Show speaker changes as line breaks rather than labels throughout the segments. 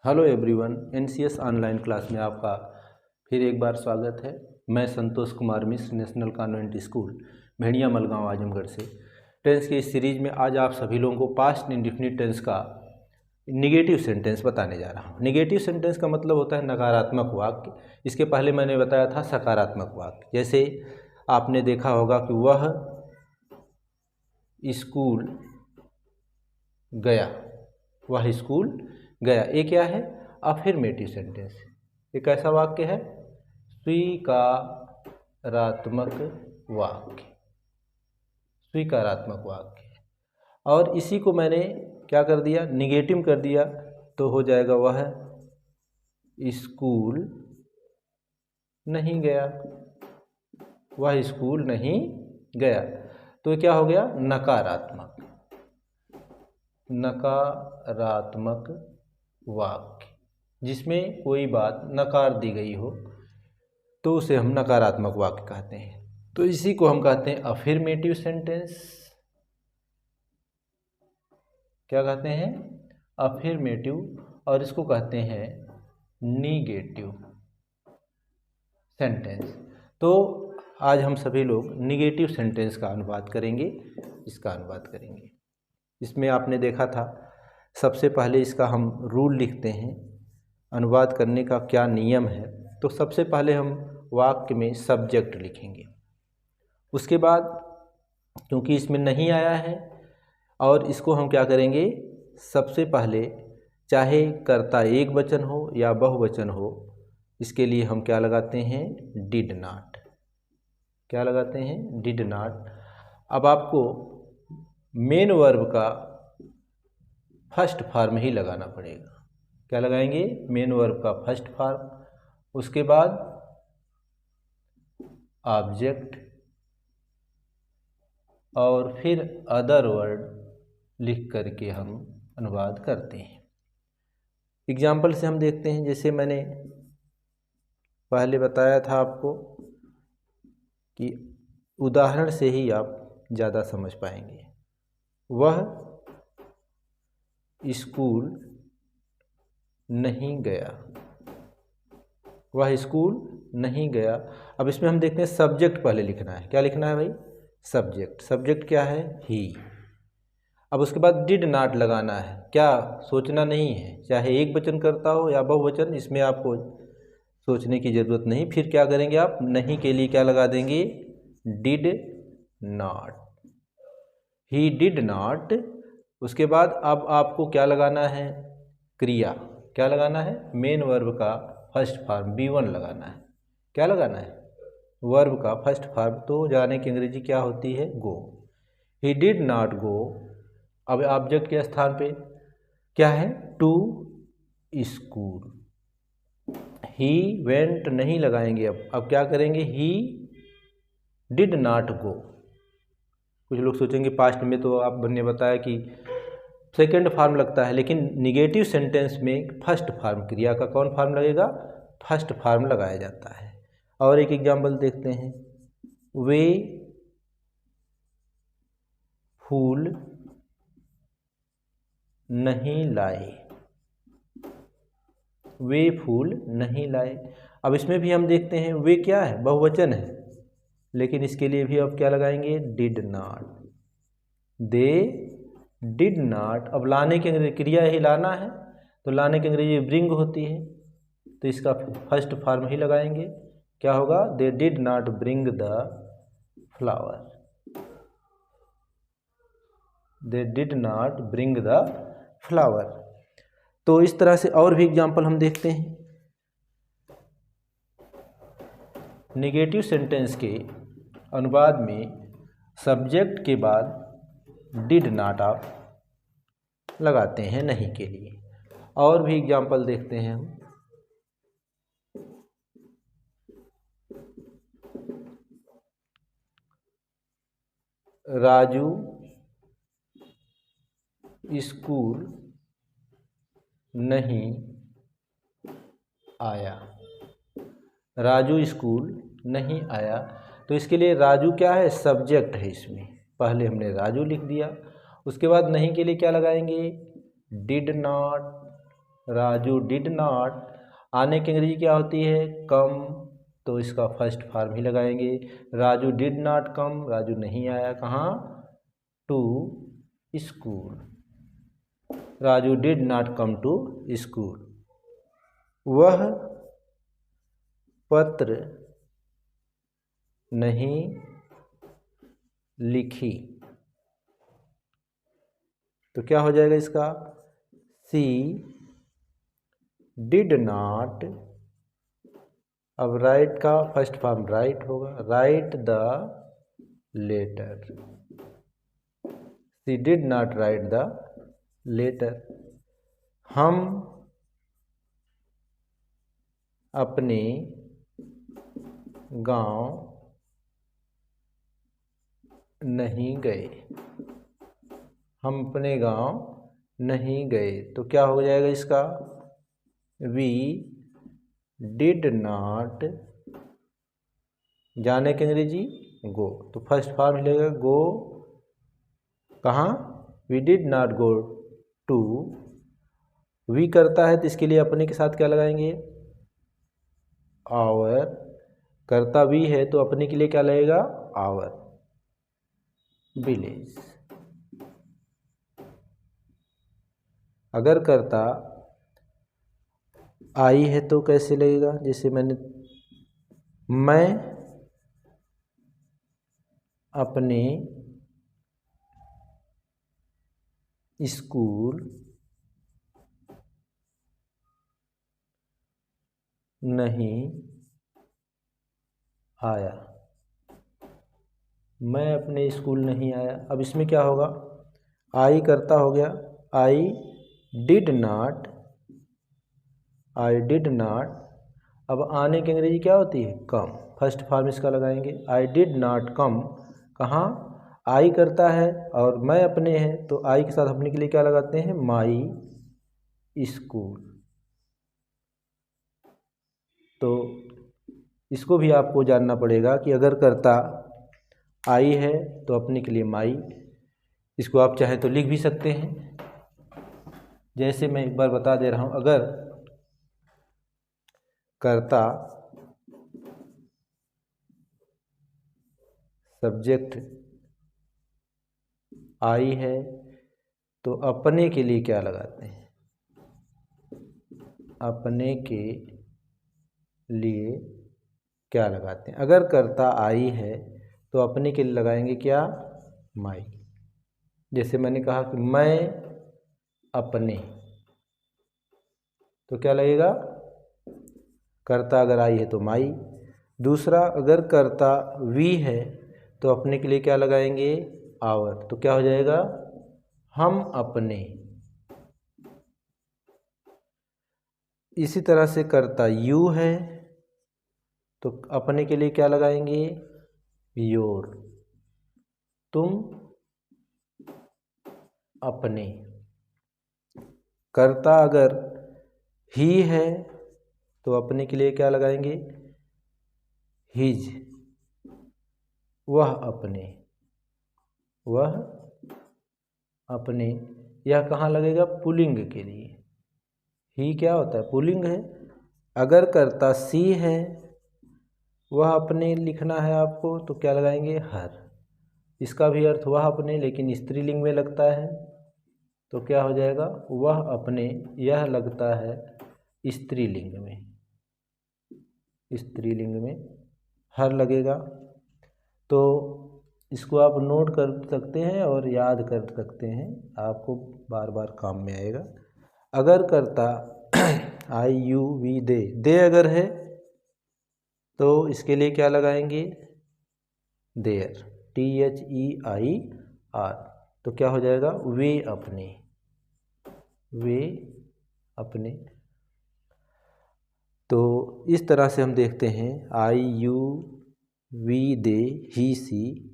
Hello everyone, NCS online class में आपका फिर एक बार स्वागत है। मैं Santosh Kumar Mishra, national convent school भेड़िया मलगांव आजमगढ़ से टेंस की इस सीरीज में आज आप सभी लोगों को पास्ट इंडेफिनिट टेंस का निगेटिव सेंटेंस बताने जा रहा हूँ। निगेटिव सेंटेंस का मतलब होता है नकारात्मक वाक्य। इसके पहले मैंने बताया था सकारात्मक वाक्य। जैसे आपने देखा होगा कि वह स्कूल गया, वह स्कूल गया। ये क्या है? Affirmative sentence. ये कैसा वाक्य है? स्वीकारात्मक वाक्य, स्वीकारात्मक वाक्य। और इसी को मैंने क्या कर दिया? निगेटिव कर दिया, तो हो जाएगा वह स्कूल नहीं गया, वह स्कूल नहीं गया। तो ये क्या हो गया? नकारात्मक, नकारात्मक वाक्य। जिसमें कोई बात नकार दी गई हो तो उसे हम नकारात्मक वाक्य कहते हैं। तो इसी को हम कहते हैं अफर्मेटिव सेंटेंस। क्या कहते हैं? अफर्मेटिव। और इसको कहते हैं निगेटिव सेंटेंस। तो आज हम सभी लोग निगेटिव सेंटेंस का अनुवाद करेंगे, इसका अनुवाद करेंगे। इसमें आपने देखा था, सबसे पहले इसका हम रूल लिखते हैं, अनुवाद करने का क्या नियम है। तो सबसे पहले हम वाक्य में सब्जेक्ट लिखेंगे। उसके बाद क्योंकि इसमें नहीं आया है और इसको हम क्या करेंगे, सबसे पहले चाहे कर्ता एक वचन हो या बहुवचन हो, इसके लिए हम क्या लगाते हैं? Did not. क्या लगाते हैं? Did not. अब आपको मेन वर्ब का फर्स्ट फॉर्म ही लगाना पड़ेगा। क्या लगाएंगे? मेन वर्ब का फर्स्ट फॉर्म। उसके बाद ऑब्जेक्ट और फिर अदर वर्ड लिख करके हम अनुवाद करते हैं। एग्जाम्पल से हम देखते हैं। जैसे मैंने पहले बताया था आपको कि उदाहरण से ही आप ज़्यादा समझ पाएंगे। वह स्कूल नहीं गया, वह स्कूल नहीं गया। अब इसमें हम देखते हैं सब्जेक्ट पहले लिखना है। क्या लिखना है भाई? सब्जेक्ट। सब्जेक्ट क्या है? ही। अब उसके बाद डिड नॉट लगाना है। क्या? सोचना नहीं है, चाहे एक वचन करता हो या बहुवचन, इसमें आपको सोचने की ज़रूरत नहीं। फिर क्या करेंगे आप? नहीं के लिए क्या लगा देंगे? Did not. He did not. उसके बाद अब आपको क्या लगाना है? क्रिया। क्या लगाना है? मेन वर्ब का फर्स्ट फॉर्म B1 लगाना है। क्या लगाना है? वर्ब का फर्स्ट फॉर्म। तो जाने की अंग्रेजी क्या होती है? Go. He did not go. अब ऑब्जेक्ट के स्थान पे क्या है? To school. ही वेंट नहीं लगाएंगे। अब क्या करेंगे? ही डिड नॉट गो। कुछ लोग सोचेंगे पास्ट में, तो आपने बताया कि सेकंड फॉर्म लगता है, लेकिन निगेटिव सेंटेंस में फर्स्ट फॉर्म, क्रिया का कौन फॉर्म लगेगा? फर्स्ट फॉर्म लगाया जाता है। और एक एग्जांपल देखते हैं। वे फूल नहीं लाए, वे फूल नहीं लाए। अब इसमें भी हम देखते हैं, वे क्या है? बहुवचन है, लेकिन इसके लिए भी अब क्या लगाएंगे? Did not. They did not. अब लाने की अंग्रेजी क्रिया ही लाना है, तो लाने की अंग्रेजी ब्रिंग होती है, तो इसका फर्स्ट फॉर्म ही लगाएंगे। क्या होगा? They did not bring the flower, they did not bring the flower. तो इस तरह से और भी एग्जाम्पल हम देखते हैं। निगेटिव सेंटेंस के अनुवाद में सब्जेक्ट के बाद डिड नॉट आप लगाते हैं नहीं के लिए। और भी एग्जाम्पल देखते हैं हम। राजू स्कूल नहीं आया, राजू स्कूल नहीं आया। तो इसके लिए राजू क्या है? सब्जेक्ट है। इसमें पहले हमने राजू लिख दिया। उसके बाद नहीं के लिए क्या लगाएंगे? Did not. Raju did not, आने की अंग्रेजी क्या होती है? कम, तो इसका फर्स्ट फॉर्म ही लगाएंगे। Raju did not come, Raju नहीं आया कहाँ? To school. Raju did not come to school. वह पत्र नहीं लिखी, तो क्या हो जाएगा इसका? सी डिड नॉट, अब राइट का फर्स्ट फॉर्म राइट होगा, write the letter. She did not write the letter. हम अपने गांव नहीं गए, हम अपने गांव नहीं गए, तो क्या हो जाएगा इसका? वी डिड नॉट, जाने की अंग्रेजी गो, तो फर्स्ट फॉर्म मिलेगा गो कहाँ? We did not go to. We करता है तो इसके लिए अपने के साथ क्या लगाएंगे? आवर। करता वी है तो अपने के लिए क्या लगेगा? Our village. अगर करता आई है तो कैसे लगेगा? जैसे मैं अपने स्कूल नहीं आया, मैं अपने स्कूल नहीं आया। अब इसमें क्या होगा? आई करता हो गया, I did not, I did not. अब आने की अंग्रेजी क्या होती है? कम। फर्स्ट फॉर्म इसका लगाएंगे, आई डिड नॉट कम। कहाँ? आई करता है और मैं अपने हैं तो आई के साथ अपने के लिए क्या लगाते हैं? My school. तो इसको भी आपको जानना पड़ेगा कि अगर करता आई है तो अपने के लिए माई, इसको आप चाहे तो लिख भी सकते हैं। जैसे मैं एक बार बता दे रहा हूँ, अगर करता सब्जेक्ट आई है तो अपने के लिए क्या लगाते हैं? अपने के लिए क्या लगाते हैं? अगर करता आई है तो अपने के लिए लगाएंगे क्या? माई। जैसे मैंने कहा कि मैं अपने, तो क्या लगेगा? करता अगर आई है तो माई। दूसरा, अगर करता वी है तो अपने के लिए क्या लगाएंगे? आवर, तो क्या हो जाएगा? हम अपने। इसी तरह से करता यू है तो अपने के लिए क्या लगाएंगे? योर, तुम अपने। करता अगर ही है तो अपने के लिए क्या लगाएंगे? हिज, वह अपने, वह अपने। यह कहाँ लगेगा? पुल्लिंग के लिए। ही क्या होता है? पुल्लिंग है। अगर करता सी है, वह अपने लिखना है आपको, तो क्या लगाएंगे? हर। इसका भी अर्थ वह अपने, लेकिन स्त्रीलिंग में लगता है, तो क्या हो जाएगा? वह अपने। यह लगता है स्त्रीलिंग में, स्त्रीलिंग में हर लगेगा। तो इसको आप नोट कर सकते हैं और याद कर सकते हैं, आपको बार बार काम में आएगा। अगर करता आई यू वी दे, दे अगर है तो इसके लिए क्या लगाएंगे? देयर, THEIR, तो क्या हो जाएगा? वे अपने, वे अपने। तो इस तरह से हम देखते हैं आई यू वी दे ही सी।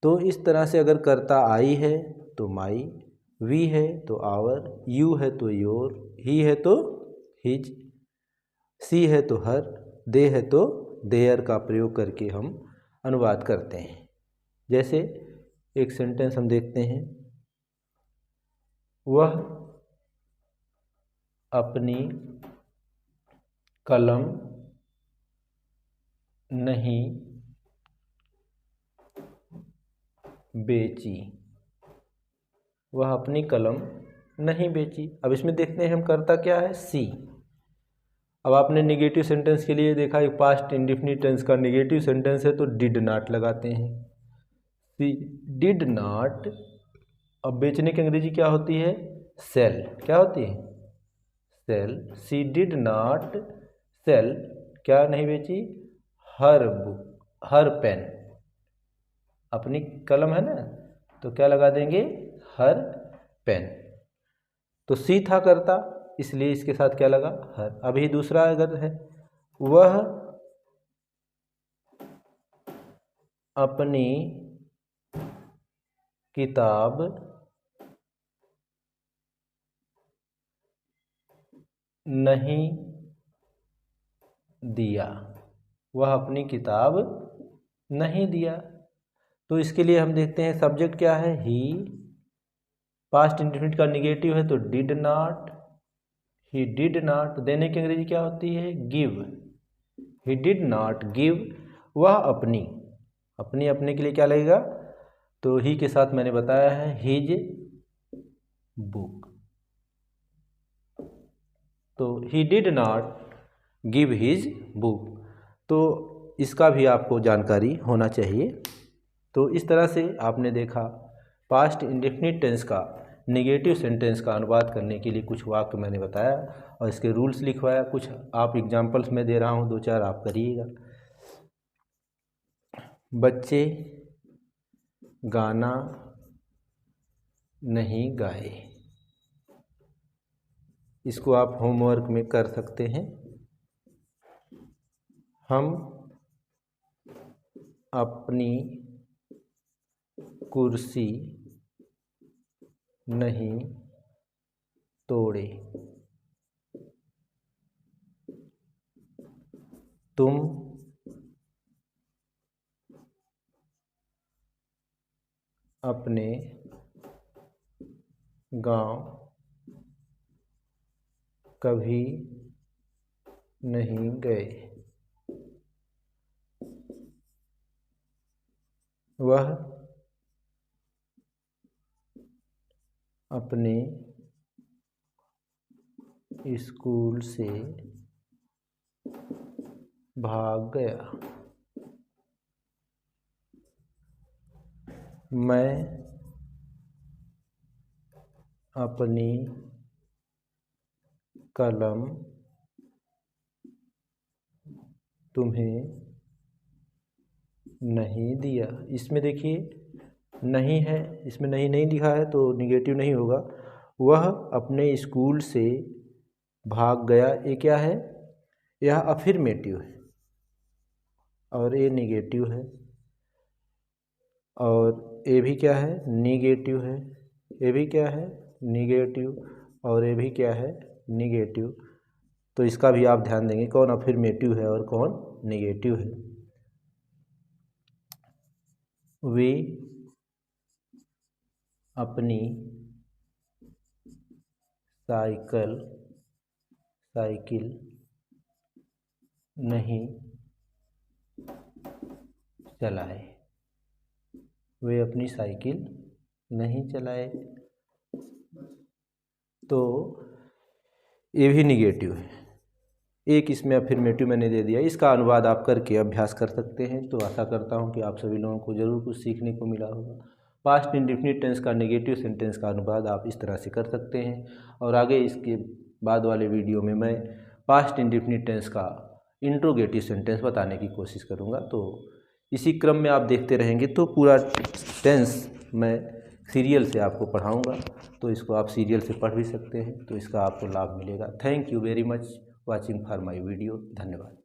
तो इस तरह से अगर करता आई है तो माई, वी है तो आवर, यू है तो योर, ही है तो हिज, सी है तो हर, दे है तो देयर का प्रयोग करके हम अनुवाद करते हैं। जैसे एक सेंटेंस हम देखते हैं, वह अपनी कलम नहीं बेची। वह अपनी कलम नहीं बेची। अब इसमें देखते हैं हम करता क्या है, सी। अब आपने निगेटिव सेंटेंस के लिए देखा, एक पास्ट इंडेफिनिट टेंस का निगेटिव सेंटेंस है तो डिड नॉट लगाते हैं। सी डिड नॉट। अब बेचने की अंग्रेजी क्या होती है, सेल। क्या होती है, sell. She did not sell, क्या नहीं बेची, हर बुक, हर पेन। अपनी कलम है ना, तो क्या लगा देंगे, हर पेन। तो सी था करता, इसलिए इसके साथ क्या लगा, हर। अभी दूसरा अगर है, वह अपनी किताब नहीं दिया। वह अपनी किताब नहीं दिया। तो इसके लिए हम देखते हैं सब्जेक्ट क्या है, ही। पास्ट इंडेफिनिट का निगेटिव है तो did not, he did not. देने की अंग्रेजी क्या होती है, give. He did not give. वह अपनी, अपनी अपने के लिए क्या लगेगा, तो ही के साथ मैंने बताया है हिज बुक। तो ही did not give his book. तो इसका भी आपको जानकारी होना चाहिए। तो इस तरह से आपने देखा पास्ट इंडेफिनिट टेंस का नेगेटिव सेंटेंस का अनुवाद करने के लिए कुछ वाक्य मैंने बताया और इसके रूल्स लिखवाया। कुछ आप एग्जाम्पल्स में दे रहा हूँ, 2-4 आप करिएगा। बच्चे गाना नहीं गाए। इसको आप होमवर्क में कर सकते हैं। हम अपनी कुर्सी नहीं तोड़े। तुम अपने गांव कभी नहीं गए। वह अपने स्कूल से भाग गया। मैं अपनी कलम तुम्हें नहीं दिया। इसमें देखिए नहीं है, इसमें नहीं नहीं लिखा है तो निगेटिव नहीं होगा। वह अपने स्कूल से भाग गया, ये क्या है, यह अफर्मेटिव है और ये निगेटिव है। और ये भी क्या है, निगेटिव है। ये भी क्या है, निगेटिव। और ये भी क्या है, निगेटिव। तो इसका भी आप ध्यान देंगे कौन अफर्मेटिव है और कौन निगेटिव है। वे अपनी साइकिल नहीं चलाए। वे अपनी साइकिल नहीं चलाए। तो ये भी निगेटिव है। एक इसमें अफर्मेटिव मैंने दे दिया। इसका अनुवाद आप करके अभ्यास कर सकते हैं। तो आशा करता हूँ कि आप सभी लोगों को ज़रूर कुछ सीखने को मिला होगा। पास्ट इंडेफिनिट टेंस का नेगेटिव सेंटेंस का अनुवाद आप इस तरह से कर सकते हैं। और आगे इसके बाद वाले वीडियो में मैं पास्ट इंडेफिनिट टेंस का इंट्रोगेटिव सेंटेंस बताने की कोशिश करूँगा। तो इसी क्रम में आप देखते रहेंगे तो पूरा टेंस मैं सीरियल से आपको पढ़ाऊँगा। तो इसको आप सीरियल से पढ़ भी सकते हैं, तो इसका आपको लाभ मिलेगा। Thank you very much watching for my video. धन्यवाद।